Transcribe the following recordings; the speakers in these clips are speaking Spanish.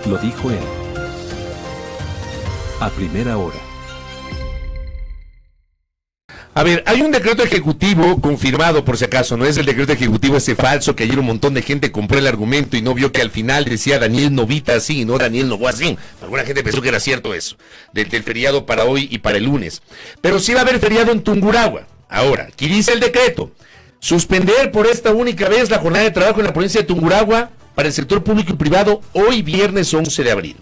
Lo dijo él. A primera hora. A ver, hay un decreto ejecutivo confirmado, por si acaso, no es el decreto ejecutivo ese falso que ayer un montón de gente compró el argumento y no vio que al final decía Daniel Novita así, no Daniel Novoa así. Alguna gente pensó que era cierto eso, del feriado para hoy y para el lunes. Pero sí va a haber feriado en Tungurahua. Ahora, aquí dice el decreto: suspender por esta única vez la jornada de trabajo en la provincia de Tungurahua para el sector público y privado hoy viernes 11 de abril.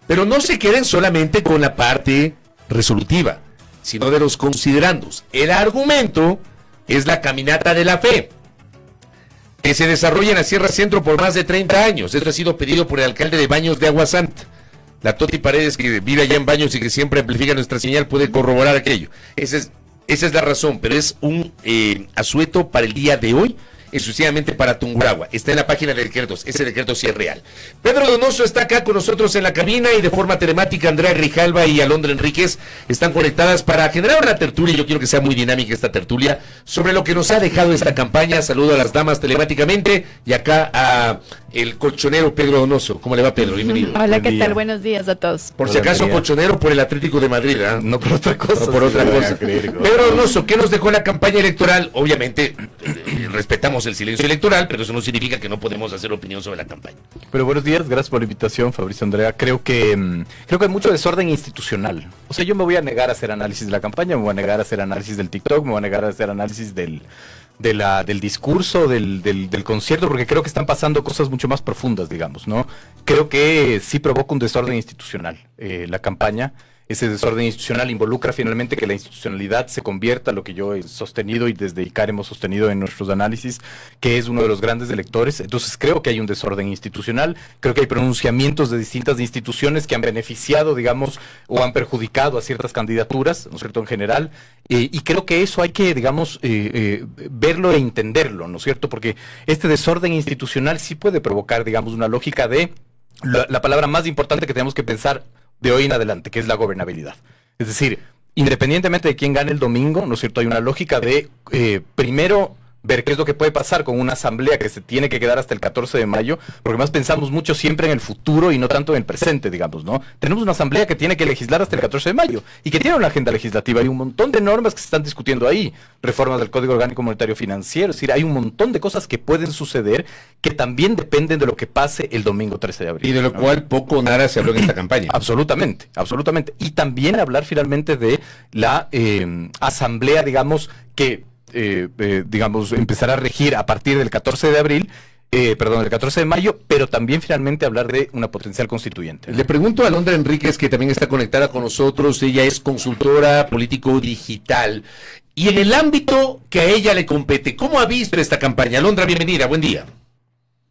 Pero no se queden solamente con la parte resolutiva, sino de los considerandos. El argumento es la caminata de la fe, que se desarrolla en la Sierra Centro por más de 30 años. Esto ha sido pedido por el alcalde de Baños de Agua Santa. La Toti Paredes, que vive allá en Baños y que siempre amplifica nuestra señal, puede corroborar aquello. Esa es la razón, pero es un asueto para el día de hoy, exclusivamente para Tungurahua. Está en la página de decretos, ese decreto sí es real. Pedro Donoso está acá con nosotros en la cabina y de forma telemática Andrea Grijalva y Alondra Enríquez están conectadas para generar una tertulia. Yo quiero que sea muy dinámica esta tertulia sobre lo que nos ha dejado esta campaña. Saludo a las damas telemáticamente y acá a el colchonero Pedro Donoso. ¿Cómo le va, Pedro? Bienvenido. Hola, ¿qué tal? Buenos días a todos. Por si acaso, colchonero por el Atlético de Madrid, ¿eh? No por otra cosa. No por otra cosa. Pedro Donoso, ¿qué nos dejó la campaña electoral? Obviamente, respetamos el silencio electoral, pero eso no significa que no podemos hacer opinión sobre la campaña. Pero buenos días, gracias por la invitación, Fabricio, Andrea. Creo que hay mucho desorden institucional. O sea, yo me voy a negar a hacer análisis de la campaña, me voy a negar a hacer análisis del TikTok, me voy a negar a hacer análisis del discurso, del concierto, porque creo que están pasando cosas mucho más profundas, digamos, ¿no? Creo que sí provoca un desorden institucional la campaña. Ese desorden institucional involucra finalmente que la institucionalidad se convierta, lo que yo he sostenido y desde ICAR hemos sostenido en nuestros análisis, que es uno de los grandes electores. Entonces creo que hay un desorden institucional, creo que hay pronunciamientos de distintas instituciones que han beneficiado, digamos, o han perjudicado a ciertas candidaturas, ¿no es cierto?, en general, y creo que eso hay que, digamos, verlo e entenderlo, ¿no es cierto?, porque este desorden institucional sí puede provocar, digamos, una lógica de la palabra más importante que tenemos que pensar de hoy en adelante, que es la gobernabilidad. Es decir, independientemente de quién gane el domingo, ¿no es cierto?, hay una lógica de, primero, ver qué es lo que puede pasar con una asamblea que se tiene que quedar hasta el 14 de mayo, porque más pensamos mucho siempre en el futuro y no tanto en el presente, digamos, ¿no? Tenemos una asamblea que tiene que legislar hasta el 14 de mayo y que tiene una agenda legislativa. Hay un montón de normas que se están discutiendo ahí, reformas del Código Orgánico Monetario Financiero, es decir, hay un montón de cosas que pueden suceder que también dependen de lo que pase el domingo 13 de abril. Y de lo cual poco o nada se habló en esta campaña. Absolutamente, absolutamente. Y también hablar finalmente de la asamblea, digamos, que digamos, empezará a regir a partir del 14 de abril, el 14 de mayo, pero también finalmente hablar de una potencial constituyente. Le pregunto a Alondra Enríquez, que también está conectada con nosotros. Ella es consultora político digital. Y en el ámbito que a ella le compete, ¿cómo ha visto esta campaña? Alondra, bienvenida, buen día.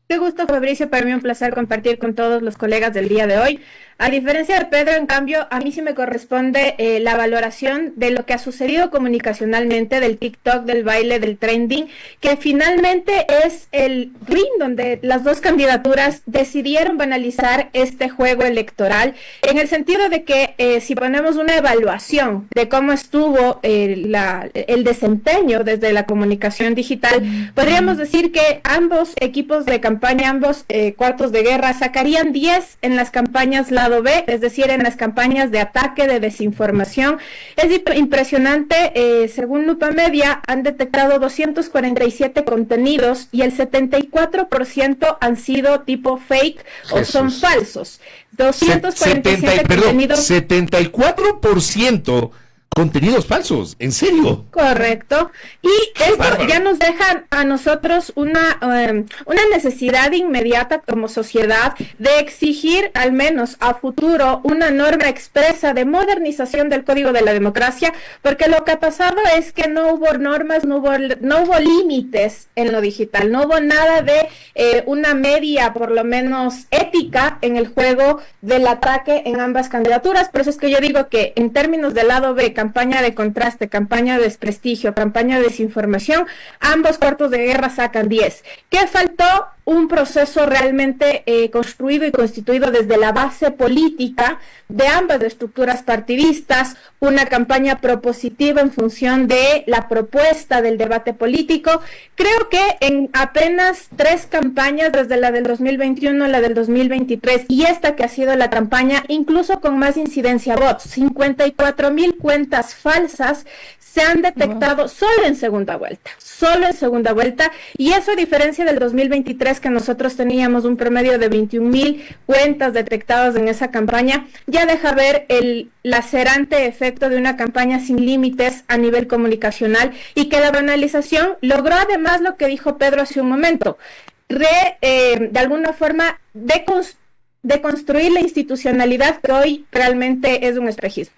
Qué gusto, Fabricio, para mí un placer compartir con todos los colegas del día de hoy. A diferencia de Pedro, en cambio, a mí sí me corresponde la valoración de lo que ha sucedido comunicacionalmente, del TikTok, del baile, del trending, que finalmente es el ring donde las dos candidaturas decidieron banalizar este juego electoral, en el sentido de que si ponemos una evaluación de cómo estuvo el desempeño desde la comunicación digital, podríamos decir que ambos equipos de campaña, ambos cuartos de guerra, sacarían 10 en las campañas lado B, es decir, en las campañas de ataque, de desinformación. Es impresionante, según Lupa Media, han detectado 247 contenidos y el 74% han sido tipo fake o son falsos. 247 contenidos. 74% contenidos falsos, ¿en serio? Correcto. Y esto ya nos deja a nosotros una necesidad inmediata como sociedad de exigir al menos a futuro una norma expresa de modernización del Código de la Democracia, porque lo que ha pasado es que no hubo normas, no hubo límites en lo digital, no hubo nada de una media, por lo menos ética, en el juego del ataque en ambas candidaturas. Por eso es que yo digo que en términos del lado B, campaña de contraste, campaña de desprestigio, campaña de desinformación, ambos cuartos de guerra sacan 10. ¿Qué faltó? un proceso realmente construido y constituido desde la base política de ambas estructuras partidistas, una campaña propositiva en función de la propuesta del debate político. Creo que en apenas 3 campañas, desde la del 2021, la del 2023 y esta que ha sido la campaña, incluso con más incidencia bots, 54,000 cuentas falsas se han detectado solo en segunda vuelta, y eso a diferencia del 2023, que nosotros teníamos un promedio de 21,000 cuentas detectadas en esa campaña, ya deja ver el lacerante efecto de una campaña sin límites a nivel comunicacional, y que la banalización logró además lo que dijo Pedro hace un momento, de alguna forma deconstruir la institucionalidad que hoy realmente es un espejismo.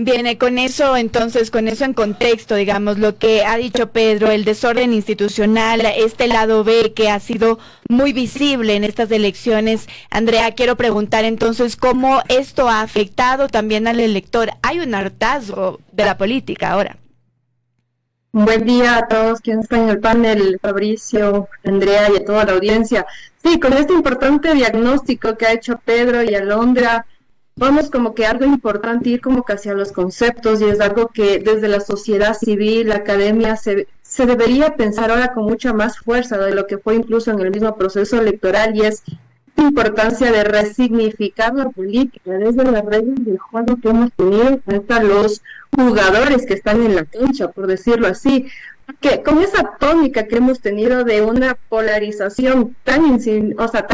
Viene con eso, entonces, con eso en contexto, digamos, lo que ha dicho Pedro, el desorden institucional, este lado B que ha sido muy visible en estas elecciones. Andrea, quiero preguntar entonces cómo esto ha afectado también al elector. Hay un hartazgo de la política ahora. Buen día a todos quienes están en el panel, Fabricio, Andrea y a toda la audiencia. Sí, con este importante diagnóstico que ha hecho Pedro y Alondra, vamos como que algo importante ir como que hacia los conceptos, y es algo que desde la sociedad civil, la academia, se debería pensar ahora con mucha más fuerza de lo que fue incluso en el mismo proceso electoral, y es la importancia de resignificar la política desde las reglas del juego que hemos tenido hasta los jugadores que están en la cancha, por decirlo así. Que con esa tónica que hemos tenido de una polarización tan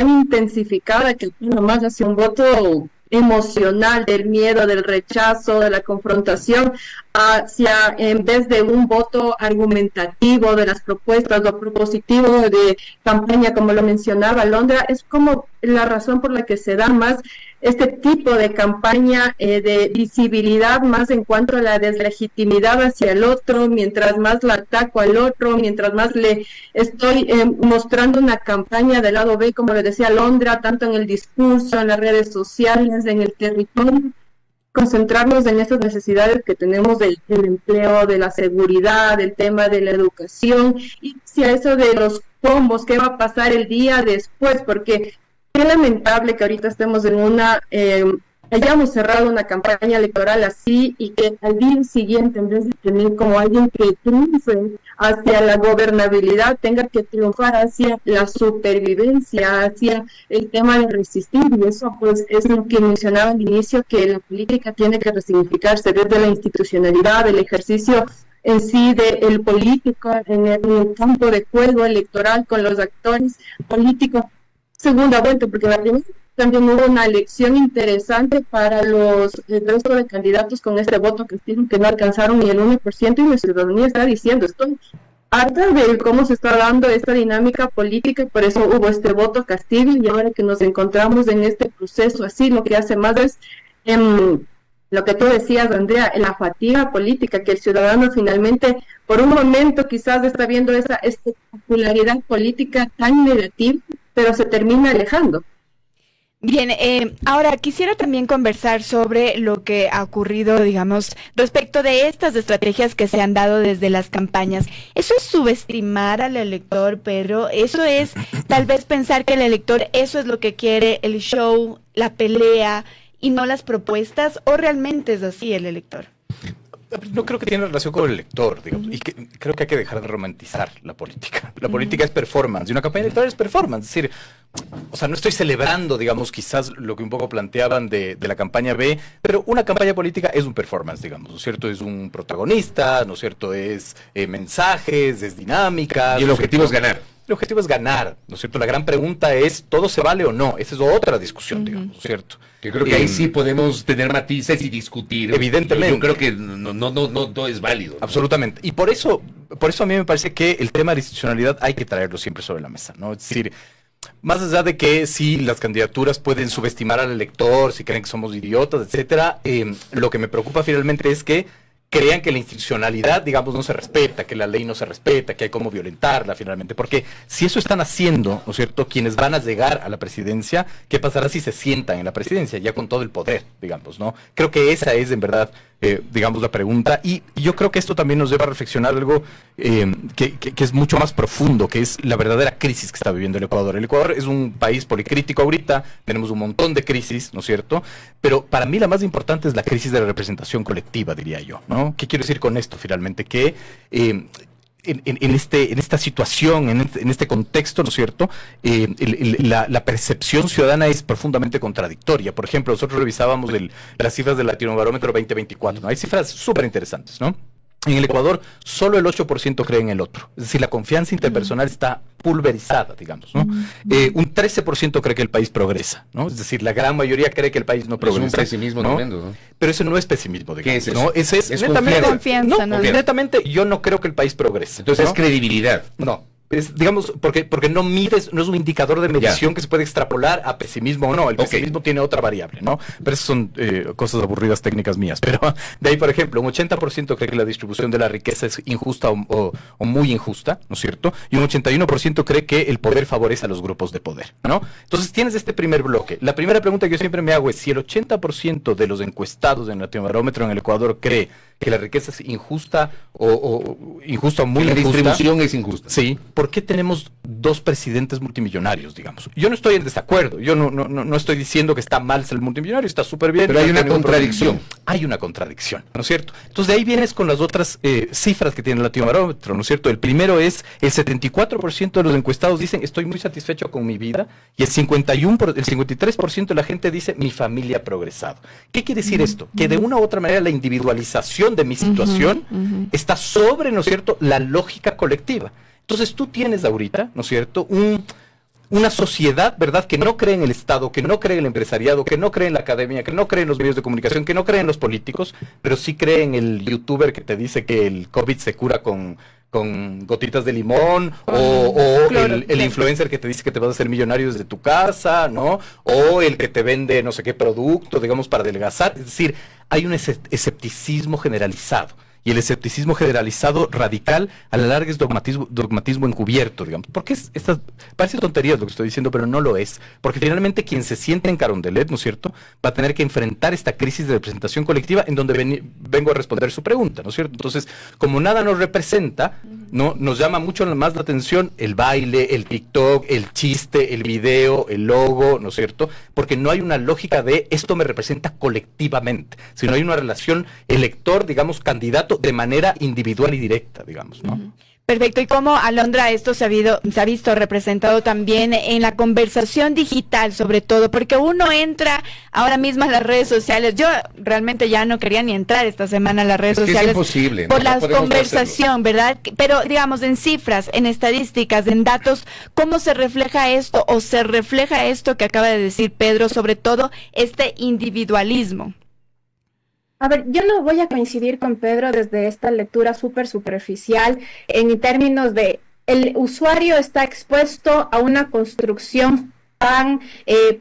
intensificada, que nomás hace un voto emocional del miedo, del rechazo, de la confrontación, hacia, en vez de un voto argumentativo de las propuestas o propositivo de campaña, como lo mencionaba Londra, es como la razón por la que se da más este tipo de campaña de visibilidad, más en cuanto a la deslegitimidad hacia el otro, mientras más la ataco al otro, mientras más le estoy mostrando una campaña del lado B, como le decía Londra, tanto en el discurso, en las redes sociales, en el territorio, concentrarnos en estas necesidades que tenemos del empleo, de la seguridad, del tema de la educación, y hacia eso de los combos, qué va a pasar el día después, porque qué lamentable que ahorita estemos en hayamos cerrado una campaña electoral así, y que al día siguiente, en vez de tener como alguien que triunfe hacia la gobernabilidad, tenga que triunfar hacia la supervivencia, hacia el tema de resistir. Y eso pues es lo que mencionaba al inicio, que la política tiene que resignificarse desde la institucionalidad, el ejercicio en sí del político en el campo de juego electoral con los actores políticos. Segunda vuelta, porque la primera también hubo una elección interesante para el resto de candidatos con este voto castigo que no alcanzaron ni el 1%, y la ciudadanía está diciendo, estoy harta de cómo se está dando esta dinámica política, y por eso hubo este voto castigo, y ahora que nos encontramos en este proceso así, lo que hace más es lo que tú decías, Andrea, la fatiga política, que el ciudadano finalmente, por un momento quizás está viendo esa espectacularidad política tan negativa, pero se termina alejando. Bien, ahora quisiera también conversar sobre lo que ha ocurrido, digamos, respecto de estas estrategias que se han dado desde las campañas. ¿Eso es subestimar al elector, Pedro? ¿Eso es tal vez pensar que el elector eso es lo que quiere, el show, la pelea y no las propuestas? ¿O realmente es así el elector? No creo que tiene relación con el elector, digamos, y creo que hay que dejar de romantizar la política. La política es performance, y una campaña electoral es performance. Es decir, o sea, no estoy celebrando, digamos, quizás lo que un poco planteaban de la campaña B, pero una campaña política es un performance, digamos, ¿no es cierto? Es un protagonista, ¿no es cierto? Es mensajes, es dinámica. Y el objetivo es ganar. El objetivo es ganar, ¿no es cierto? La gran pregunta es, ¿todo se vale o no? Esa es otra discusión, digamos, ¿no es cierto? Yo creo que ahí sí podemos tener matices y discutir. Evidentemente. Yo creo que no es válido, ¿no? Absolutamente. Y por eso a mí me parece que el tema de la institucionalidad hay que traerlo siempre sobre la mesa, ¿no? Es decir, más allá de que si las candidaturas pueden subestimar al elector, si creen que somos idiotas, etcétera, lo que me preocupa finalmente es que crean que la institucionalidad, digamos, no se respeta, que la ley no se respeta, que hay como violentarla finalmente, porque si eso están haciendo, ¿no es cierto?, quienes van a llegar a la presidencia, ¿qué pasará si se sientan en la presidencia, ya con todo el poder, digamos, ¿no? Creo que esa es, en verdad, digamos, la pregunta. Y yo creo que esto también nos lleva a reflexionar algo que es mucho más profundo, que es la verdadera crisis que está viviendo el Ecuador. El Ecuador es un país policrítico ahorita, tenemos un montón de crisis, ¿no es cierto? Pero para mí la más importante es la crisis de la representación colectiva, diría yo, ¿no? ¿Qué quiero decir con esto, finalmente? Que en esta situación, en este contexto, ¿no es cierto? La percepción ciudadana es profundamente contradictoria. Por ejemplo, nosotros revisábamos las cifras del Latinobarómetro 2024, ¿no? Hay cifras súper interesantes, ¿no? En el Ecuador, solo el 8% cree en el otro. Es decir, la confianza interpersonal está pulverizada, digamos, ¿no? Un 13% cree que el país progresa, ¿no? Es decir, la gran mayoría cree que el país no progresa. Es un pesimismo tremendo, ¿no? Pero eso no es pesimismo, digamos. ¿Qué es eso? ¿no? Ese es netamente confianza, ¿no? Netamente, yo no creo que el país progrese. Entonces ¿no? es credibilidad. No. Digamos, porque no mides, no es un indicador de medición que se puede extrapolar a pesimismo o no. El pesimismo tiene otra variable, ¿no? Pero esas son cosas aburridas técnicas mías. Pero de ahí, por ejemplo, un 80% cree que la distribución de la riqueza es injusta o muy injusta, ¿no es cierto? Y un 81% cree que el poder favorece a los grupos de poder, ¿no? Entonces tienes este primer bloque. La primera pregunta que yo siempre me hago es si el 80% de los encuestados en el Latinobarómetro en el Ecuador cree que la riqueza es injusta o injusta o muy injusta. La distribución es injusta. Sí. ¿Por qué tenemos dos presidentes multimillonarios, digamos? Yo no estoy en desacuerdo. Yo no estoy diciendo que está mal ser multimillonario, está súper bien. Pero hay una contradicción. Hay una contradicción, ¿no es cierto? Entonces de ahí vienes con las otras cifras que tiene el Latinobarómetro, ¿no es cierto? El primero es el 74% de los encuestados dicen estoy muy satisfecho con mi vida y el 53% de la gente dice mi familia ha progresado. ¿Qué quiere decir esto? Que de una u otra manera la individualización de mi situación está sobre, ¿no es cierto?, la lógica colectiva. Entonces tú tienes ahorita, ¿no es cierto?, una sociedad, ¿verdad?, que no cree en el Estado, que no cree en el empresariado, que no cree en la academia, que no cree en los medios de comunicación, que no cree en los políticos, pero sí cree en el youtuber que te dice que el COVID se cura con gotitas de limón, o el influencer que te dice que te vas a hacer millonario desde tu casa, ¿no? O el que te vende no sé qué producto, digamos, para adelgazar. Es decir, hay un escepticismo generalizado. Y el escepticismo generalizado radical a la larga es dogmatismo encubierto, digamos. Porque parece tonterías lo que estoy diciendo, pero no lo es. Porque finalmente quien se siente en Carondelet, ¿no es cierto?, va a tener que enfrentar esta crisis de representación colectiva en donde vengo a responder su pregunta, ¿no es cierto? Entonces, como nada nos representa, ¿no?, nos llama mucho más la atención el baile, el TikTok, el chiste, el video, el logo, ¿no es cierto? Porque no hay una lógica de esto me representa colectivamente, sino hay una relación elector, digamos, candidato de manera individual y directa, digamos, ¿no? Perfecto. ¿Y cómo, Alondra, esto se ha visto representado también en la conversación digital, sobre todo? Porque uno entra ahora mismo a las redes sociales. Yo realmente ya no quería ni entrar esta semana a las redes sociales. Es imposible. Por la conversación, ¿verdad? Pero, digamos, en cifras, en estadísticas, en datos, ¿cómo se refleja esto o se refleja esto que acaba de decir Pedro, sobre todo este individualismo? A ver, yo no voy a coincidir con Pedro desde esta lectura súper superficial en términos de el usuario está expuesto a una construcción tan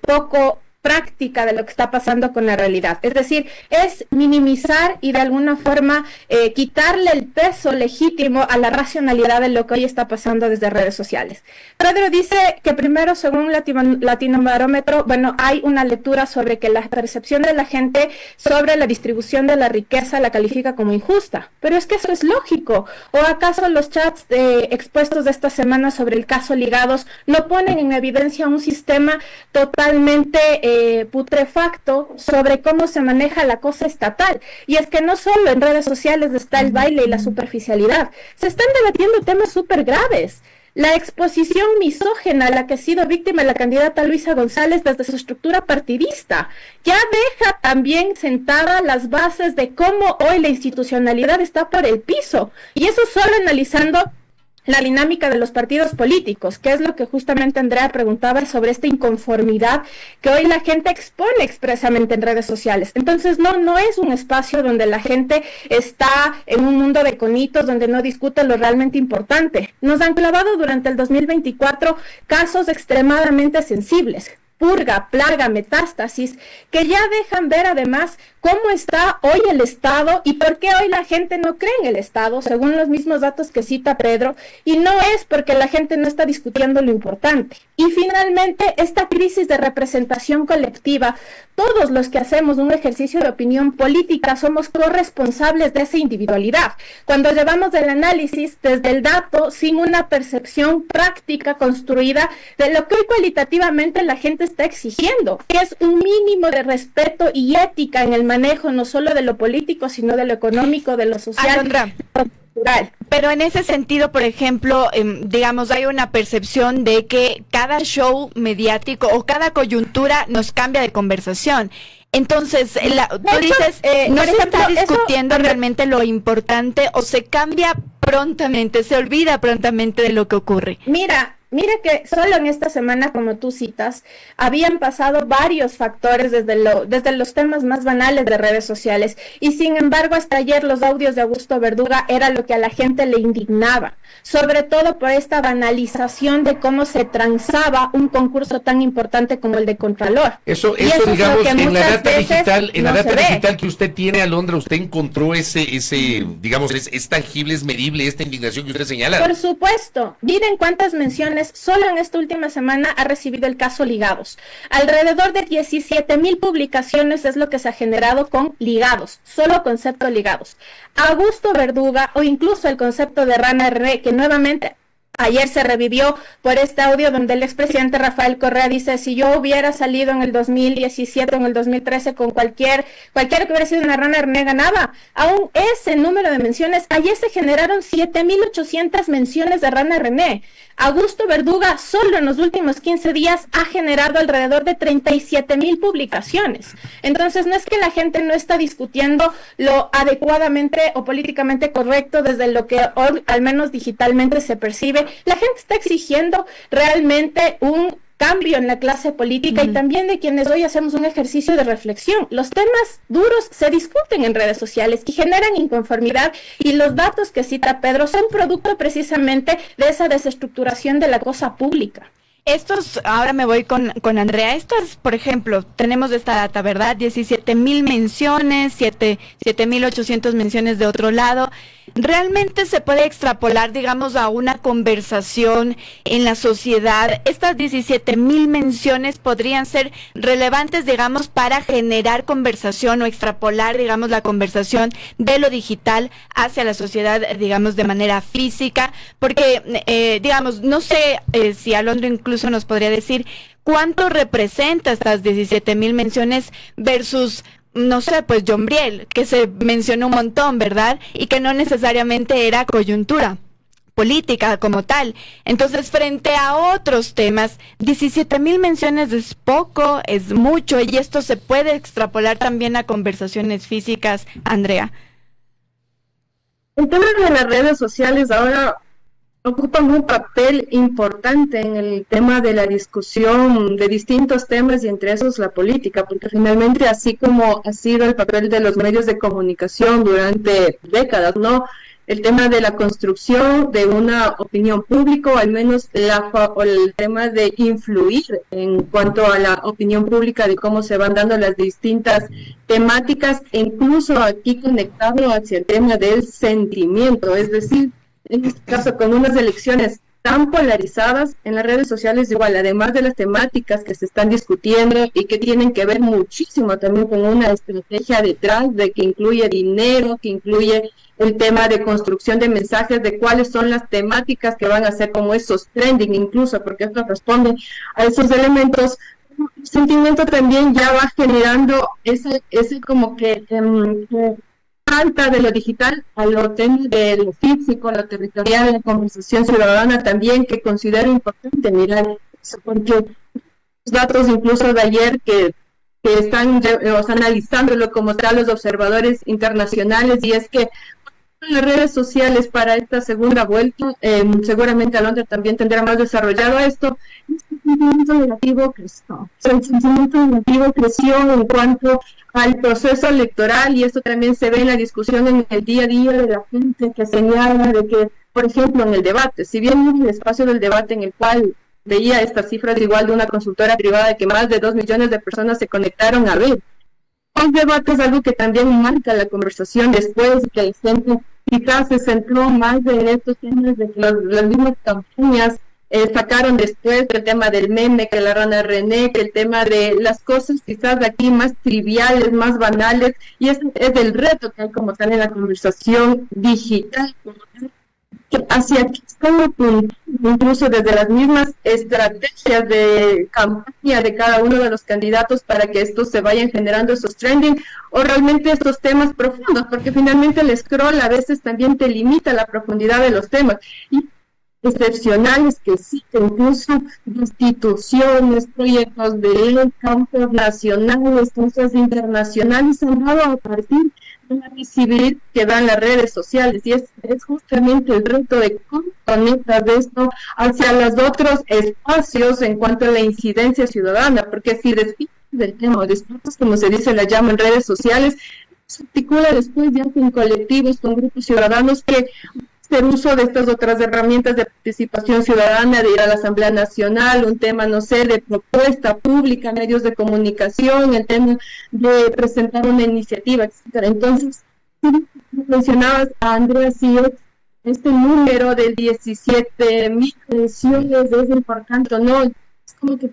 poco práctica de lo que está pasando con la realidad. Es decir, es minimizar y de alguna forma quitarle el peso legítimo a la racionalidad de lo que hoy está pasando desde redes sociales. Pedro dice que primero, según Latinobarómetro, bueno, hay una lectura sobre que la percepción de la gente sobre la distribución de la riqueza la califica como injusta. Pero es que eso es lógico. ¿O acaso los chats expuestos de esta semana sobre el caso Ligados no ponen en evidencia un sistema totalmente putrefacto sobre cómo se maneja la cosa estatal? Y es que no solo en redes sociales está el baile y la superficialidad, se están debatiendo temas súper graves. La exposición misógena a la que ha sido víctima la candidata Luisa González desde su estructura partidista ya deja también sentadas las bases de cómo hoy la institucionalidad está por el piso, y eso solo analizando la dinámica de los partidos políticos, que es lo que justamente Andrea preguntaba sobre esta inconformidad que hoy la gente expone expresamente en redes sociales. Entonces no es un espacio donde la gente está en un mundo de conitos, donde no discute lo realmente importante. Nos han clavado durante el 2024 casos extremadamente sensibles. purga, plaga, metástasis, que ya dejan ver además cómo está hoy el Estado y por qué hoy la gente no cree en el Estado, según los mismos datos que cita Pedro, y no es porque la gente no está discutiendo lo importante. Y finalmente, esta crisis de representación colectiva, todos los que hacemos un ejercicio de opinión política somos corresponsables de esa individualidad. Cuando llevamos el análisis desde el dato, sin una percepción práctica construida de lo que hoy cualitativamente la gente está exigiendo, que es un mínimo de respeto y ética en el manejo no solo de lo político, sino de lo económico, de lo social, Alondra, de lo cultural. pero en ese sentido, por ejemplo, digamos, hay una percepción de que cada show mediático o cada coyuntura nos cambia de conversación. Entonces, tú dices, no por se ejemplo, está discutiendo realmente lo importante o se cambia prontamente, se olvida prontamente de lo que ocurre. Mira que solo en esta semana, como tú citas, habían pasado varios factores desde los temas más banales de redes sociales y sin embargo hasta ayer los audios de Augusto Verduga era lo que a la gente le indignaba, sobre todo por esta banalización de cómo se transaba un concurso tan importante como el de Contralor. Eso es digamos, en la data digital, digital que usted tiene, Alondra, usted encontró ese, digamos, es tangible, es medible esta indignación que usted señala. Por supuesto. Miren cuántas menciones solo en esta última semana ha recibido el caso Ligados. Alrededor de 17,000 publicaciones es lo que se ha generado con Ligados, solo concepto Ligados. Augusto Verduga o incluso el concepto de Rana René, que nuevamente ayer se revivió por este audio donde el expresidente Rafael Correa dice, si yo hubiera salido en el 2017 o en el 2013 con cualquiera que hubiera sido una Rana René ganaba. Aún ese número de menciones, ayer se generaron 7,800 menciones de Rana René. Augusto Verduga solo en los últimos 15 días ha generado alrededor de 37,000 publicaciones. Entonces no es que la gente no está discutiendo lo adecuadamente o políticamente correcto desde lo que hoy, al menos digitalmente, se percibe. La gente está exigiendo realmente un cambio en la clase política y también de quienes hoy hacemos un ejercicio de reflexión. Los temas duros se discuten en redes sociales y generan inconformidad y los datos que cita Pedro son producto precisamente de esa desestructuración de la cosa pública. Ahora me voy con Andrea. Por ejemplo, tenemos esta data, ¿verdad? 17,000 menciones, 7,800 menciones de otro lado. ¿Realmente se puede extrapolar, digamos, a una conversación en la sociedad? Estas 17,000 menciones podrían ser relevantes, digamos, para generar conversación o extrapolar, digamos, la conversación de lo digital hacia la sociedad, digamos, de manera física, porque, digamos, no sé si Alondra incluso nos podría decir cuánto representa estas 17,000 menciones versus, no sé, pues Jombriel, que se mencionó un montón, ¿verdad? Y que no necesariamente era coyuntura política como tal. Entonces, frente a otros temas, 17,000 menciones es poco, es mucho, y esto se puede extrapolar también a conversaciones físicas, Andrea. El tema de las redes sociales ahora ocupan un papel importante en el tema de la discusión de distintos temas y entre esos la política, porque finalmente así como ha sido el papel de los medios de comunicación durante décadas, ¿no? El tema de la construcción de una opinión pública, o al menos el tema de influir en cuanto a la opinión pública, de cómo se van dando las distintas temáticas, e incluso aquí conectado hacia el tema del sentimiento, es decir, en este caso con unas elecciones tan polarizadas en las redes sociales, igual, además de las temáticas que se están discutiendo y que tienen que ver muchísimo también con una estrategia detrás de que incluye dinero, que incluye el tema de construcción de mensajes, de cuáles son las temáticas que van a ser como esos trending incluso, porque esto responde a esos elementos. El sentimiento también ya va generando ese como que falta de lo digital a lo tema de lo físico, lo territorial, la conversación ciudadana también, que considero importante mirar eso, porque los datos incluso de ayer que están analizándolo como tal los observadores internacionales, y es que en las redes sociales para esta segunda vuelta, seguramente Alondra también tendrá más desarrollado esto, el sentimiento negativo creció. El sentimiento negativo creció en cuanto al proceso electoral, y esto también se ve en la discusión en el día a día de la gente, que señala de que, por ejemplo, en el debate, si bien en el espacio del debate en el cual veía estas cifras igual de una consultora privada de que más de 2 millones de personas se conectaron a ver. El debate es algo que también marca la conversación después, que la gente quizás se centró más en estos temas de que las mismas campañas sacaron después el tema del meme, que la rana René, que el tema de las cosas quizás de aquí más triviales, más banales, y ese es el reto que hay como tal en la conversación digital, hacia que están apuntando, incluso desde las mismas estrategias de campaña de cada uno de los candidatos para que estos se vayan generando esos trending, o realmente estos temas profundos, porque finalmente el scroll a veces también te limita la profundidad de los temas, y excepcionales que existen, incluso instituciones, proyectos de ley, campos nacionales, campos internacionales, han dado a partir de la visibilidad que dan las redes sociales, y es justamente el reto de cómo conectas esto hacia los otros espacios en cuanto a la incidencia ciudadana, porque si despiertas del tema, despiertas, como se dice, la llama en redes sociales, se articula después ya con colectivos, con grupos ciudadanos que hacer uso de estas otras herramientas de participación ciudadana, de ir a la Asamblea Nacional, un tema, no sé, de propuesta pública, medios de comunicación, el tema de presentar una iniciativa, etcétera. Entonces, mencionabas a Andrea, sí, este número de 17,000 pensiones es importante, ¿no? Es como que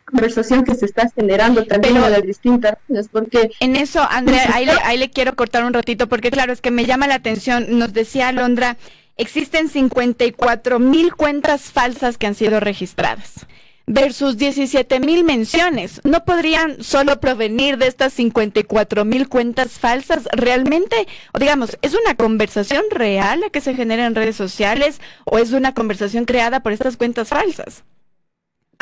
conversación que se está generando también a las distintas áreas, porque en eso, Andrea, ahí le quiero cortar un ratito, porque claro, es que me llama la atención, nos decía Alondra, existen 54,000 cuentas falsas que han sido registradas, versus 17,000 menciones. ¿No podrían solo provenir de estas 54,000 cuentas falsas? ¿Realmente, o digamos, es una conversación real la que se genera en redes sociales, o es una conversación creada por estas cuentas falsas?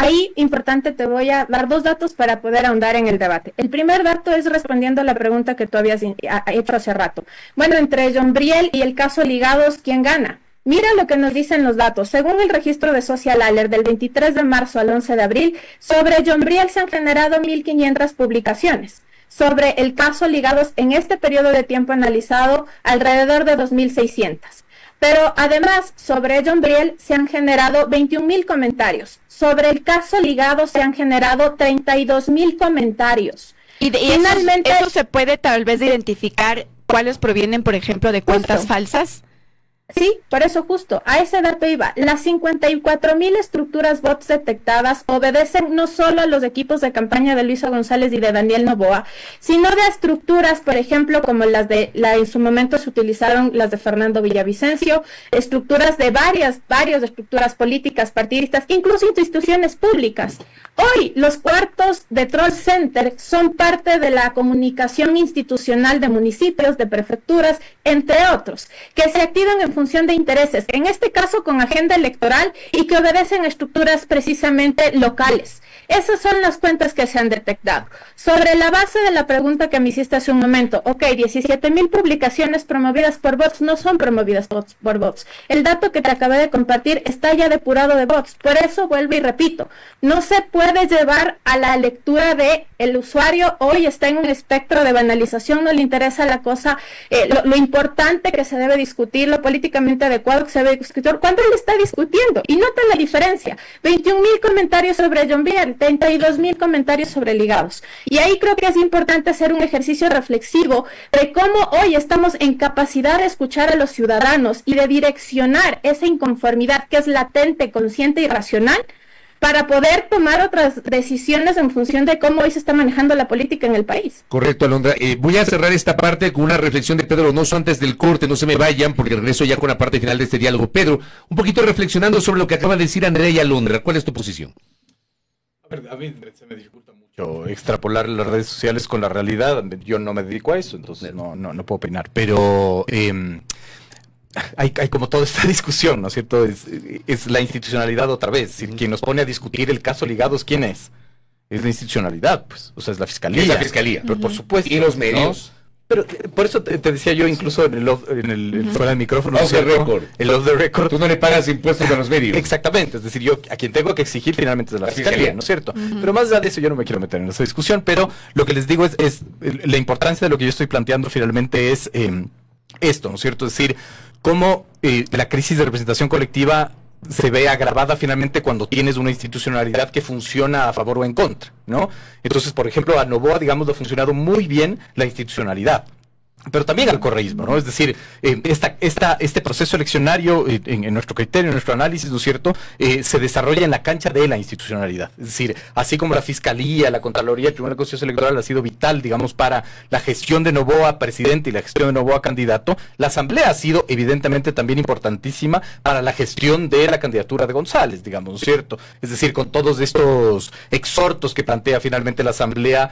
Ahí, importante, te voy a dar 2 datos para poder ahondar en el debate. El primer dato es respondiendo a la pregunta que tú habías hecho hace rato. Bueno, entre Jombriel y el caso Ligados, ¿quién gana? Mira lo que nos dicen los datos. Según el registro de Social Alert del 23 de marzo al 11 de abril, sobre Jombriel se han generado 1,500 publicaciones. Sobre el caso Ligados, en este periodo de tiempo analizado, alrededor de 2,600. Pero además, sobre Jombriel se han generado 21,000 comentarios. Sobre el caso Ligado se han generado 32,000 comentarios. Y finalmente, ¿eso se puede tal vez identificar cuáles provienen, por ejemplo, de cuentas falsas? Sí, por eso justo, a ese dato iba. Las 54,000 estructuras bots detectadas obedecen no solo a los equipos de campaña de Luisa González y de Daniel Noboa, sino de estructuras, por ejemplo, como en su momento se utilizaron las de Fernando Villavicencio, estructuras de varias estructuras políticas, partidistas, incluso instituciones públicas. Hoy, los cuartos de Troll Center son parte de la comunicación institucional de municipios, de prefecturas, entre otros, que se activan en función de intereses, en este caso con agenda electoral, y que obedecen a estructuras precisamente locales. Esas son las cuentas que se han detectado. Sobre la base de la pregunta que me hiciste hace un momento, 17,000 publicaciones promovidas por bots no son promovidas por bots. El dato que te acabé de compartir está ya depurado de bots. Por eso vuelvo y repito, no se puede llevar a la lectura de el usuario hoy está en un espectro de banalización, no le interesa la cosa, lo importante que se debe discutir, lo políticamente adecuado que se debe discutir, cuando él está discutiendo. Y nota la diferencia, 21,000 comentarios sobre Jombriel, 32,000 comentarios sobre Ligados. Y ahí creo que es importante hacer un ejercicio reflexivo de cómo hoy estamos en capacidad de escuchar a los ciudadanos y de direccionar esa inconformidad que es latente, consciente y racional para poder tomar otras decisiones en función de cómo hoy se está manejando la política en el país. Correcto, Alondra. Voy a cerrar esta parte con una reflexión de Pedro Donoso antes del corte, no se me vayan porque regreso ya con la parte final de este diálogo. Pedro, un poquito reflexionando sobre lo que acaba de decir Andrea y Alondra, ¿cuál es tu posición? A mí se me dificulta mucho extrapolar las redes sociales con la realidad. Yo no me dedico a eso, entonces no puedo opinar. Pero hay como toda esta discusión, ¿no es cierto? Es la institucionalidad otra vez. Si quien nos pone a discutir el caso Ligados, ¿quién es? Es la institucionalidad, pues. O sea, es la fiscalía. Es la fiscalía. Pero por supuesto. Y los medios. ¿No? Pero por eso te decía yo incluso en el fuera de micrófono. Off the record. El off the record. Tú no le pagas impuestos a los medios. Exactamente, es decir, yo a quien tengo que exigir finalmente es la fiscalía, ¿no es cierto? Pero más allá de eso yo no me quiero meter en esa discusión, pero lo que les digo es la importancia de lo que yo estoy planteando finalmente es esto, ¿no es cierto? Es decir, cómo la crisis de representación colectiva se ve agravada finalmente cuando tienes una institucionalidad que funciona a favor o en contra, ¿no? Entonces, por ejemplo, a Noboa, digamos, le ha funcionado muy bien la institucionalidad, pero también al correísmo, ¿no? Es decir, este proceso eleccionario, en nuestro criterio, en nuestro análisis, ¿no es cierto?, se desarrolla en la cancha de la institucionalidad. Es decir, así como la Fiscalía, la Contraloría, el Tribunal de Constitución Electoral ha sido vital, digamos, para la gestión de Noboa presidente y la gestión de Noboa candidato, la Asamblea ha sido evidentemente también importantísima para la gestión de la candidatura de González, digamos, ¿no es cierto? Es decir, con todos estos exhortos que plantea finalmente la Asamblea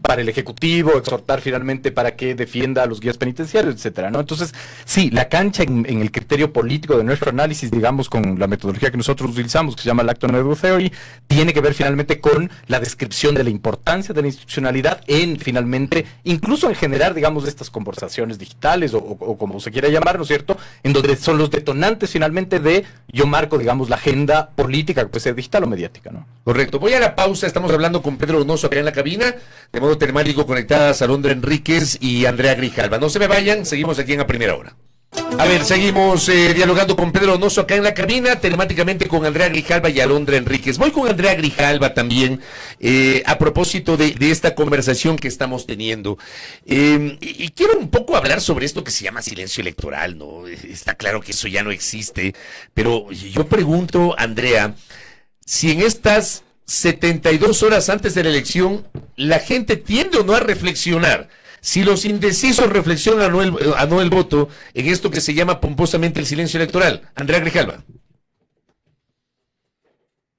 para el Ejecutivo, exhortar finalmente para que defienda a los guías penitenciarios, etcétera, ¿no? Entonces, sí, la cancha en el criterio político de nuestro análisis, digamos, con la metodología que nosotros utilizamos, que se llama el Actor Network Theory, tiene que ver finalmente con la descripción de la importancia de la institucionalidad en, finalmente, incluso en generar, digamos, estas conversaciones digitales o como se quiera llamar, ¿no es cierto?, en donde son los detonantes, finalmente, de yo marco, digamos, la agenda política, que puede ser digital o mediática, ¿no? Correcto. Voy a la pausa. Estamos hablando con Pedro Donoso acá en la cabina, de modo telemático conectadas a Alondra Enríquez y Andrea Grijalva. No se me vayan, seguimos aquí en A Primera Hora. A ver, seguimos dialogando con Pedro Donoso acá en la cabina, telemáticamente con Andrea Grijalva y Alondra Enríquez. Voy con Andrea Grijalva también, a propósito de esta conversación que estamos teniendo. Y quiero un poco hablar sobre esto que se llama silencio electoral, ¿no? Está claro que eso ya no existe, pero yo pregunto, Andrea, si en estas 72 horas antes de la elección, la gente tiende o no a reflexionar. Si los indecisos reflexionan a no el voto en esto que se llama pomposamente el silencio electoral. Andrea Grijalva.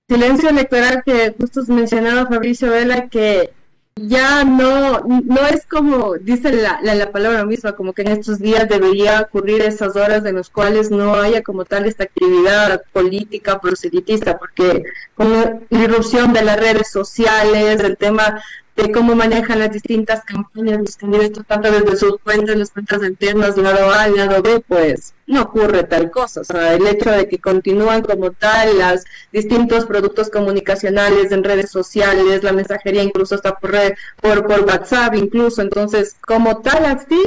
Silencio electoral que justo mencionaba Fabricio Vela, que ya no es como dice la palabra misma, como que en estos días debería ocurrir esas horas en las cuales no haya como tal esta actividad política proselitista, porque con la irrupción de las redes sociales, el tema de cómo manejan las distintas campañas los candidatos, tanto desde sus cuentas, las cuentas internas, lado A, lado B, pues no ocurre tal cosa. O sea, el hecho de que continúan como tal los distintos productos comunicacionales en redes sociales, la mensajería incluso está por WhatsApp incluso, entonces como tal así,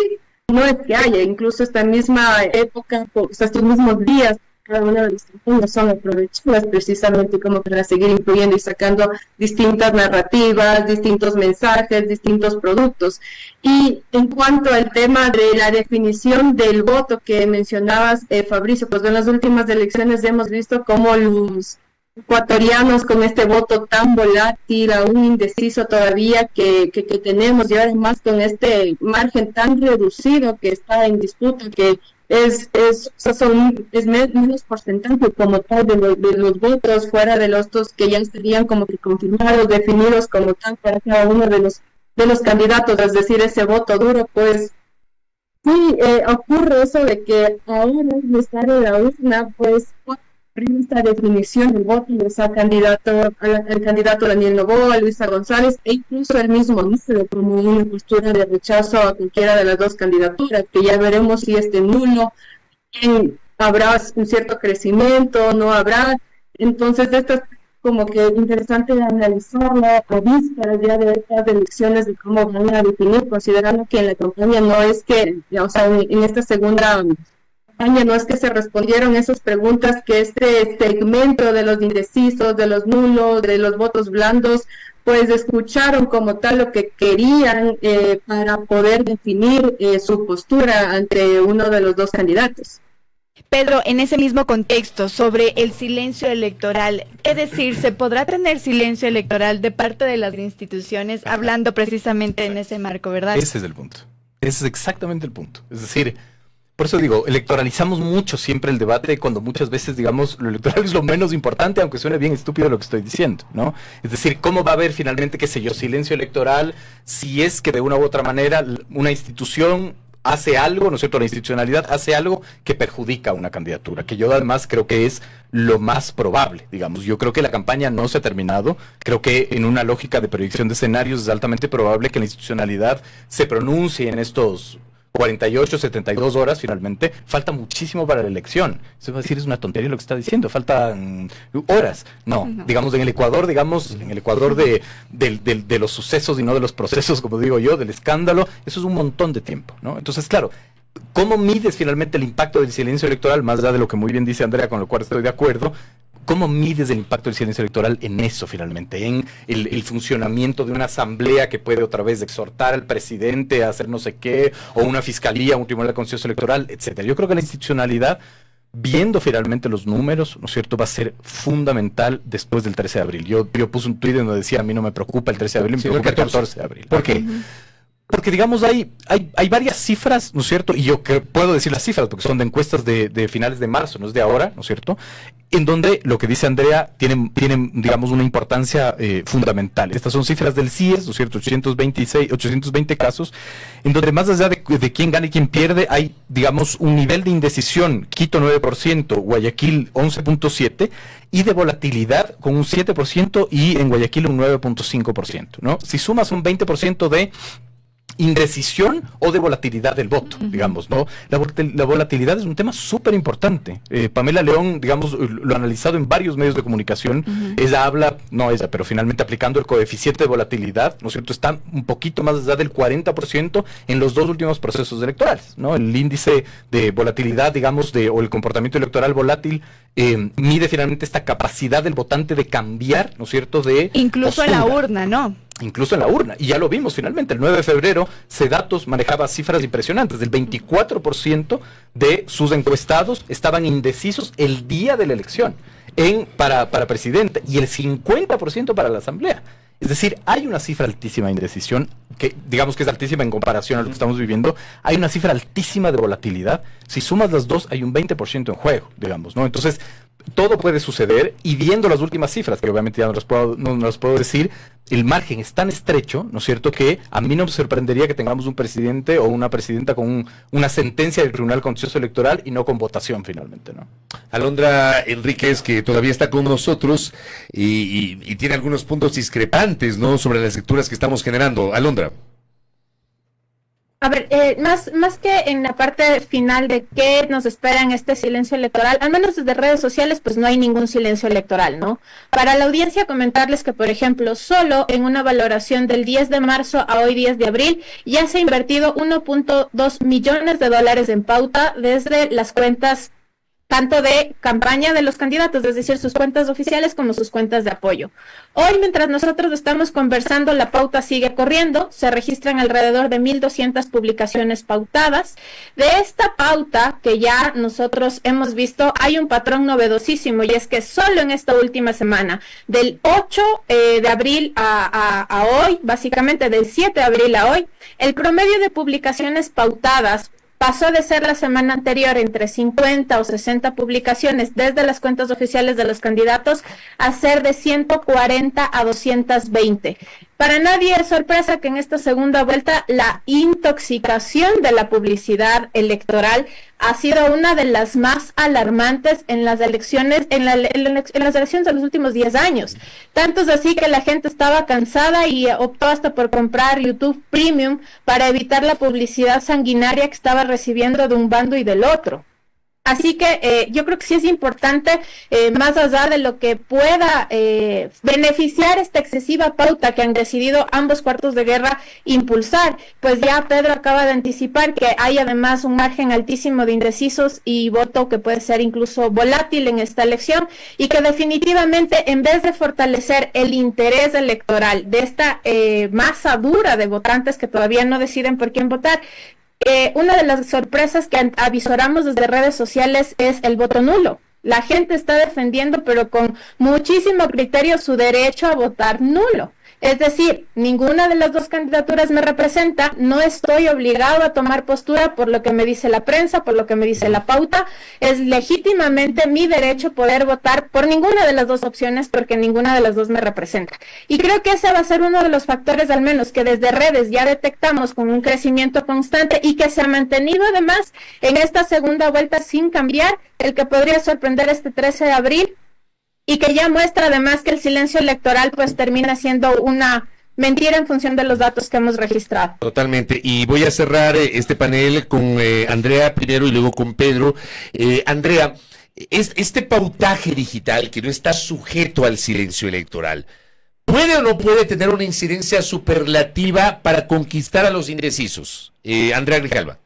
no es que haya, incluso esta misma época, o sea, estos mismos días, cada una de las campañas son aprovechadas precisamente como para seguir incluyendo y sacando distintas narrativas, distintos mensajes, distintos productos. Y en cuanto al tema de la definición del voto que mencionabas, Fabricio, pues en las últimas elecciones hemos visto cómo los ecuatorianos con este voto tan volátil, aún indeciso todavía que tenemos, y además con este margen tan reducido que está en disputa, que es menos porcentaje como tal de los votos, fuera de los dos que ya estarían como que confirmados, definidos como tal para cada uno de los candidatos, es decir, ese voto duro, pues sí, ocurre eso de que ahora al estar en la urna, pues esta definición del voto de ese candidato, el candidato Daniel Noboa, Luisa González, e incluso el mismo ministro como una postura de rechazo a cualquiera de las dos candidaturas, que ya veremos si este nulo, habrá un cierto crecimiento, no habrá. Entonces esto es como que interesante analizarlo a vísperas ya de estas elecciones, de cómo van a definir, considerando que en la campaña no es que, o sea, en esta segunda campaña no es que se respondieron esas preguntas, que este segmento de los indecisos, de los nulos, de los votos blandos, pues escucharon como tal lo que querían para poder definir su postura ante uno de los dos candidatos. Pedro, en ese mismo contexto, sobre el silencio electoral, ¿qué decir? ¿Se podrá tener silencio electoral de parte de las instituciones, hablando precisamente en ese marco, verdad? Ese es el punto. Ese es exactamente el punto. Es decir, por eso digo, electoralizamos mucho siempre el debate cuando muchas veces, digamos, lo electoral es lo menos importante, aunque suene bien estúpido lo que estoy diciendo, ¿no? Es decir, ¿cómo va a haber finalmente, qué sé yo, silencio electoral si es que de una u otra manera una institución hace algo, ¿no es cierto?, la institucionalidad hace algo que perjudica a una candidatura, que yo además creo que es lo más probable, digamos. Yo creo que la campaña no se ha terminado, creo que en una lógica de proyección de escenarios es altamente probable que la institucionalidad se pronuncie en estos 48, 72 horas finalmente. Falta muchísimo para la elección. Eso va a decir, es una tontería lo que está diciendo, faltan horas. No, digamos, en el Ecuador, de los sucesos y no de los procesos, como digo yo, del escándalo, eso es un montón de tiempo, ¿no? Entonces, claro, ¿cómo mides finalmente el impacto del silencio electoral? Más allá de lo que muy bien dice Andrea, con lo cual estoy de acuerdo. ¿Cómo mides el impacto del silencio electoral en eso finalmente? En el funcionamiento de una asamblea que puede otra vez exhortar al presidente a hacer no sé qué, o una fiscalía, un tribunal de conciencia electoral, etcétera. Yo creo que la institucionalidad, viendo finalmente los números, ¿no es cierto?, va a ser fundamental después del 13 de abril. Yo puse un tuit donde decía, a mí no me preocupa el 13 de abril, me preocupa el 14 de abril. ¿Por qué? Porque, digamos, hay varias cifras, ¿no es cierto? Y yo puedo decir las cifras, porque son de encuestas de finales de marzo, no es de ahora, ¿no es cierto? En donde lo que dice Andrea tienen digamos, una importancia fundamental. Estas son cifras del CIES, ¿no es cierto? 820 casos, en donde más allá de quién gana y quién pierde, hay, digamos, un nivel de indecisión, Quito 9%, Guayaquil 11.7%, y de volatilidad con un 7% y en Guayaquil un 9.5%, ¿no? Si sumas un 20% de indecisión o de volatilidad del voto, digamos, ¿no? La volatilidad es un tema súper importante. Pamela León, digamos, lo ha analizado en varios medios de comunicación. Pero finalmente aplicando el coeficiente de volatilidad, ¿no es cierto?, está un poquito más allá del 40% en los dos últimos procesos electorales, ¿no? El índice de volatilidad, digamos, o el comportamiento electoral volátil mide finalmente esta capacidad del votante de cambiar, ¿no es cierto?, de incluso postura. en la urna, ¿no? Incluso en la urna, y ya lo vimos finalmente, el 9 de febrero, Cedatos manejaba cifras impresionantes, del 24% de sus encuestados estaban indecisos el día de la elección para presidente, y el 50% para la asamblea. Es decir, hay una cifra altísima de indecisión, que digamos que es altísima en comparación a lo que estamos viviendo. Hay una cifra altísima de volatilidad. Si sumas las dos, hay un 20% en juego, digamos, ¿no? Entonces, todo puede suceder, y viendo las últimas cifras, que obviamente ya no las puedo decir, el margen es tan estrecho, ¿no es cierto?, que a mí no me sorprendería que tengamos un presidente o una presidenta con una sentencia del Tribunal Contencioso Electoral y no con votación finalmente, ¿no? Alondra Enríquez, que todavía está con nosotros y tiene algunos puntos discrepantes, ¿no?, sobre las lecturas que estamos generando. Alondra. A ver, más que en la parte final de qué nos espera en este silencio electoral, al menos desde redes sociales, pues no hay ningún silencio electoral, ¿no? Para la audiencia comentarles que, por ejemplo, solo en una valoración del 10 de marzo a hoy 10 de abril, ya se ha invertido 1.2 millones de dólares en pauta desde las cuentas tanto de campaña de los candidatos, es decir, sus cuentas oficiales como sus cuentas de apoyo. Hoy, mientras nosotros estamos conversando, la pauta sigue corriendo, se registran alrededor de 1.200 publicaciones pautadas. De esta pauta que ya nosotros hemos visto, hay un patrón novedosísimo, y es que solo en esta última semana, del 8 de abril a hoy, básicamente del 7 de abril a hoy, el promedio de publicaciones pautadas pasó de ser la semana anterior entre 50 o 60 publicaciones desde las cuentas oficiales de los candidatos a ser de 140 a 220. Para nadie es sorpresa que en esta segunda vuelta la intoxicación de la publicidad electoral ha sido una de las más alarmantes en las elecciones, en las elecciones de los últimos 10 años. Tanto es así que la gente estaba cansada y optó hasta por comprar YouTube Premium para evitar la publicidad sanguinaria que estaba recibiendo de un bando y del otro. Así que yo creo que sí es importante, más allá de lo que pueda beneficiar esta excesiva pauta que han decidido ambos cuartos de guerra impulsar, pues ya Pedro acaba de anticipar que hay además un margen altísimo de indecisos y voto que puede ser incluso volátil en esta elección, y que definitivamente, en vez de fortalecer el interés electoral de esta masa dura de votantes que todavía no deciden por quién votar, una de las sorpresas que avisoramos desde redes sociales es el voto nulo. La gente está defendiendo, pero con muchísimo criterio, su derecho a votar nulo. Es decir, ninguna de las dos candidaturas me representa, no estoy obligado a tomar postura por lo que me dice la prensa, por lo que me dice la pauta. Es legítimamente mi derecho poder votar por ninguna de las dos opciones, porque ninguna de las dos me representa. Y creo que ese va a ser uno de los factores, al menos, que desde redes ya detectamos con un crecimiento constante y que se ha mantenido además en esta segunda vuelta sin cambiar, el que podría sorprender este 13 de abril, y que ya muestra además que el silencio electoral pues termina siendo una mentira en función de los datos que hemos registrado. Totalmente, y voy a cerrar este panel con Andrea primero y luego con Pedro. Andrea, este pautaje digital que no está sujeto al silencio electoral, ¿puede o no puede tener una incidencia superlativa para conquistar a los indecisos? Andrea Grijalva.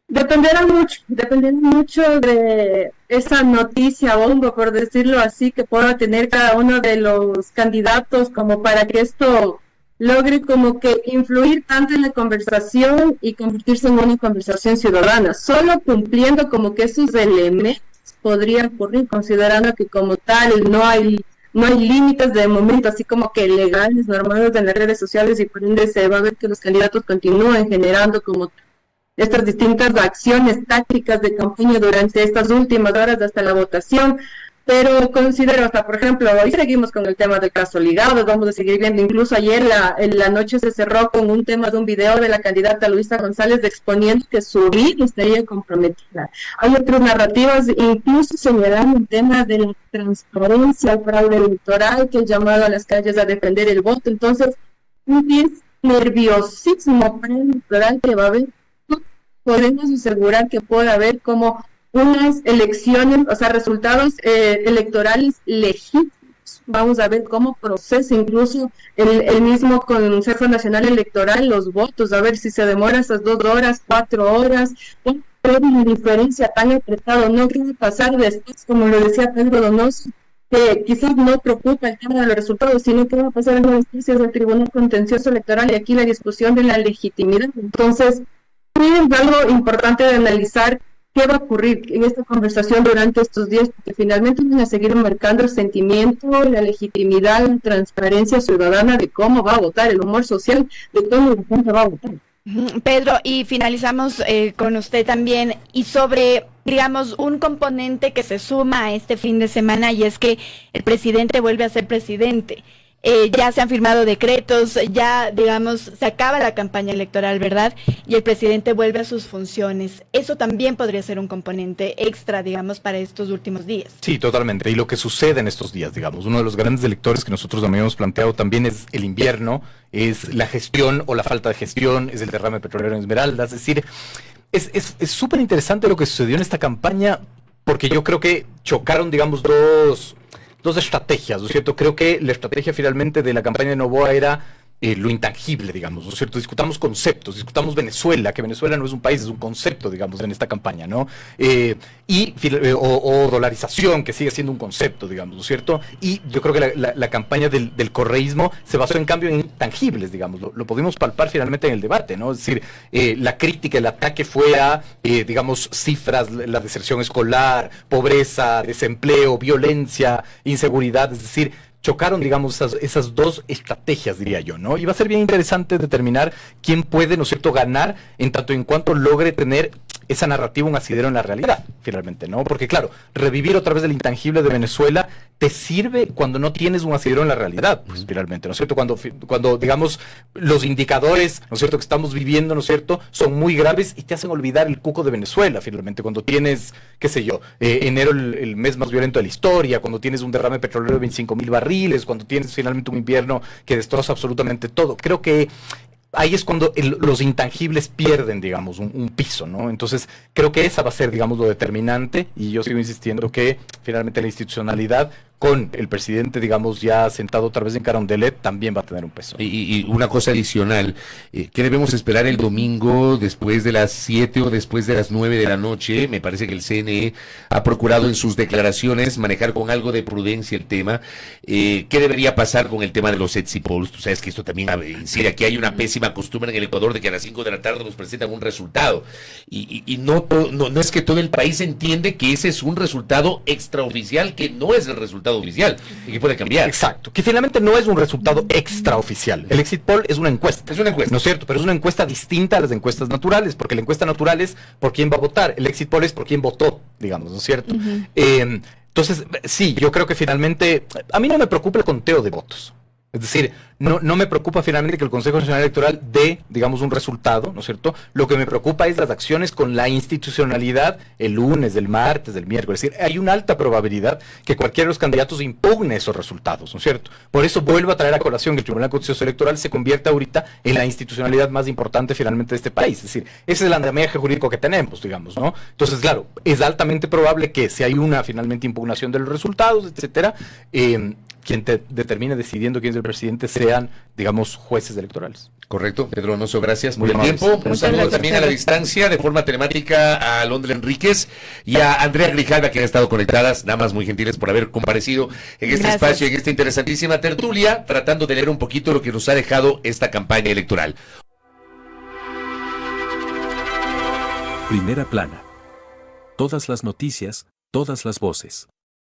Dependerá mucho de esa noticia bombo, por decirlo así, que pueda tener cada uno de los candidatos como para que esto logre como que influir tanto en la conversación y convertirse en una conversación ciudadana. Solo cumpliendo como que esos elementos podría ocurrir, considerando que como tal no hay límites de momento, así como que legales, normales en las redes sociales, y por ende se va a ver que los candidatos continúen generando como estas distintas acciones tácticas de campaña durante estas últimas horas hasta la votación. Pero considero hasta, por ejemplo, hoy seguimos con el tema del caso ligado, vamos a seguir viendo, incluso ayer en la noche se cerró con un tema de un video de la candidata Luisa González exponiendo que su vida estaría comprometida. Hay otras narrativas, incluso señalando el tema de la transparencia, el fraude electoral, que el llamado a las calles a defender el voto. Entonces, un nerviosismo preelectoral que va a haber. Podemos asegurar que puede haber como unas elecciones, o sea, resultados electorales legítimos. Vamos a ver cómo procesa incluso el mismo Consejo Nacional Electoral los votos, a ver si se demora esas 2 horas, 4 horas, pero una diferencia tan apretada, no quiere pasar después, como lo decía Pedro Donoso, que quizás no preocupa el tema de los resultados, sino que va a pasar en las instancias del Tribunal Contencioso Electoral y aquí la discusión de la legitimidad. Entonces, es algo importante de analizar qué va a ocurrir en esta conversación durante estos días, porque finalmente van a seguir marcando el sentimiento, la legitimidad, la transparencia ciudadana de cómo va a votar, el humor social de cómo la gente va a votar. Pedro, y finalizamos con usted también, y sobre, digamos, un componente que se suma a este fin de semana, y es que el presidente vuelve a ser presidente. Ya se han firmado decretos, ya, digamos, se acaba la campaña electoral, ¿verdad? Y el presidente vuelve a sus funciones. Eso también podría ser un componente extra, digamos, para estos últimos días. Sí, totalmente. Y lo que sucede en estos días, digamos, uno de los grandes electores que nosotros habíamos planteado también es el invierno, es la gestión o la falta de gestión, es el derrame petrolero en Esmeraldas. Es decir, es súper interesante lo que sucedió en esta campaña, porque yo creo que chocaron, digamos, dos estrategias, ¿no es cierto? Creo que la estrategia finalmente de la campaña de Noboa era lo intangible, digamos, ¿no es cierto? Discutamos conceptos, discutamos Venezuela, que Venezuela no es un país, es un concepto, digamos, en esta campaña, ¿no? O dolarización, que sigue siendo un concepto, digamos, ¿no es cierto? Y yo creo que la campaña del correísmo se basó en cambio en intangibles, digamos, lo pudimos palpar finalmente en el debate, ¿no? Es decir, la crítica, el ataque fue a, digamos, cifras, la deserción escolar, pobreza, desempleo, violencia, inseguridad, es decir, chocaron, digamos, esas dos estrategias, diría yo, ¿no? Y va a ser bien interesante determinar quién puede, ¿no es cierto?, ganar en tanto en cuanto logre tener esa narrativa, un asidero en la realidad, finalmente, ¿no? Porque, claro, revivir otra vez el intangible de Venezuela te sirve cuando no tienes un asidero en la realidad, pues, finalmente, ¿no es cierto? Cuando, digamos, los indicadores, ¿no es cierto?, que estamos viviendo, ¿no es cierto?, son muy graves y te hacen olvidar el cuco de Venezuela, finalmente, cuando tienes, qué sé yo, enero el mes más violento de la historia, cuando tienes un derrame petrolero de 25,000 barriles, cuando tienes finalmente un invierno que destroza absolutamente todo. Creo que ahí es cuando los intangibles pierden, digamos, un piso, ¿no? Entonces, creo que esa va a ser, digamos, lo determinante, y yo sigo insistiendo que finalmente la institucionalidad con el presidente, digamos, ya sentado otra vez en Carondelet, también va a tener un peso. Y una cosa adicional, ¿qué debemos esperar el domingo después de las 7 o después de las 9 de la noche? Me parece que el CNE ha procurado en sus declaraciones manejar con algo de prudencia el tema. ¿Qué debería pasar con el tema de los exit polls? Tú sabes que esto también incide. Aquí hay una pésima costumbre en el Ecuador de que a las 5 de la tarde nos presentan un resultado. Y no es que todo el país entiende que ese es un resultado extraoficial, que no es el resultado oficial y que puede cambiar. Exacto, que finalmente no es un resultado extraoficial. El exit poll es una encuesta. Es una encuesta. ¿No es cierto? Pero es una encuesta distinta a las encuestas naturales, porque la encuesta natural es por quién va a votar. El exit poll es por quién votó, digamos, ¿no es cierto? Entonces, sí, yo creo que finalmente, a mí no me preocupa el conteo de votos. Es decir, no me preocupa finalmente que el Consejo Nacional Electoral dé, digamos, un resultado, ¿no es cierto? Lo que me preocupa es las acciones con la institucionalidad el lunes, el martes, el miércoles. Es decir, hay una alta probabilidad que cualquiera de los candidatos impugne esos resultados, ¿no es cierto? Por eso vuelvo a traer a colación que el Tribunal Contencioso Electoral se convierta ahorita en la institucionalidad más importante finalmente de este país. Es decir, ese es el andamiaje jurídico que tenemos, digamos, ¿no? Entonces, claro, es altamente probable que si hay una finalmente impugnación de los resultados, etcétera, quien te determine decidiendo quién es el presidente sean, digamos, jueces electorales. Correcto, Pedro Donoso, gracias por Muy el amables. tiempo. Un Muchas saludo gracias, también a la Pedro. distancia, de forma telemática, a Londra Enríquez y a Andrea Grijalva, que han estado conectadas, damas muy gentiles por haber comparecido en este Gracias. espacio, en esta interesantísima tertulia, tratando de leer un poquito lo que nos ha dejado esta campaña electoral. Primera plana. Todas las noticias, todas las voces.